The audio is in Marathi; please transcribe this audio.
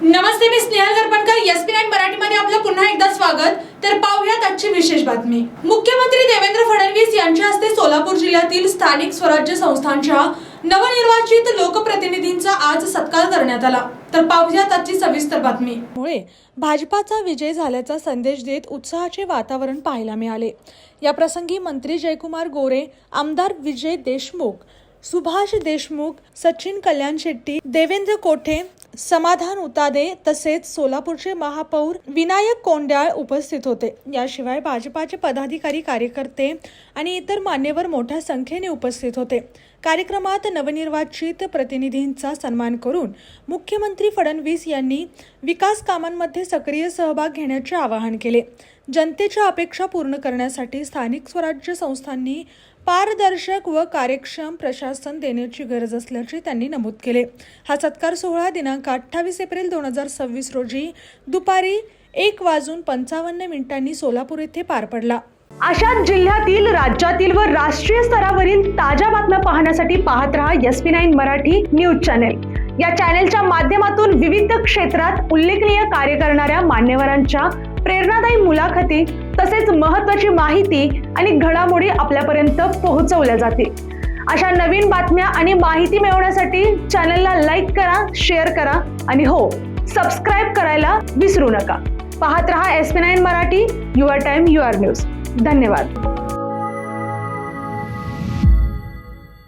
नमस्ते, मी स्नेहल गरपणकर. SP9 मराठीमध्ये आपलं पुन्हा एकदा स्वागत. तर पाहूयात आजची विशेष बातमी. मुख्यमंत्री देवेंद्र फडणवीस यांच्या हस्ते सोलापूर जिल्ह्यातील स्थानिक स्वराज्य संस्थांच्या नवनिर्वाचित लोकप्रतिनिधींचा आज सत्कार करण्यात आला. तर पाहूयात आजची सविस्तर बातमी. मुळे भाजपाचा विजय झाल्याचा संदेश देत उत्साहाचे वातावरण पाहायला मिळाले. या प्रसंगी मंत्री जयकुमार गोरे, आमदार विजय देशमुख, सुभाष देशमुख, सचिन कल्याण शेट्टी, देवेंद्र कोठे, समाधान उतादे तसेच सोलापूरचे महापौर विनायक कोंड्याळ उपस्थित होते. याशिवाय भाजपाचे पदाधिकारी, कार्यकर्ते आणि इतर मान्यवर मोठ्या संख्येने उपस्थित होते. कार्यक्रमात नवनिर्वाचित प्रतिनिधींचा सन्मान करून मुख्यमंत्री फडणवीस यांनी विकास कामांमध्ये सक्रिय सहभाग घेण्याचे आवाहन केले. जनतेच्या अपेक्षा पूर्ण करण्यासाठी स्थानिक स्वराज्य संस्थांनी पारदर्शक व कार्यक्षम प्रशासन देण्याची गरज असल्याचे त्यांनी नमूद केले. हा सत्कार सोहळा दिनांक 28 एप्रिल 2026 रोजी दुपारी 1:55 सोलापूर येथे पार पडला. अशाच जिल्ह्यातील, राज्यातील व राष्ट्रीय स्तरावरील ताज्या बातम्या पाहण्यासाठी पाहत रहा SP9 मराठी न्यूज चॅनेल. या चॅनेलच्या माध्यमातून विविध क्षेत्रात उल्लेखनीय कार्य करणाऱ्या मान्यवरांच्या प्रेरणादायी मुलाखती तसेच महत्त्वाची माहिती आणि घडामोडी आपल्यापर्यंत पोहोचवल्या जातील. अशा नवीन बातम्या आणि माहिती मिळवण्यासाठी चॅनलला लाईक करा, शेअर करा आणि हो, सबस्क्राईब करायला विसरू नका. पाहत रहा SP9 Marathi, your time your news. धन्यवाद.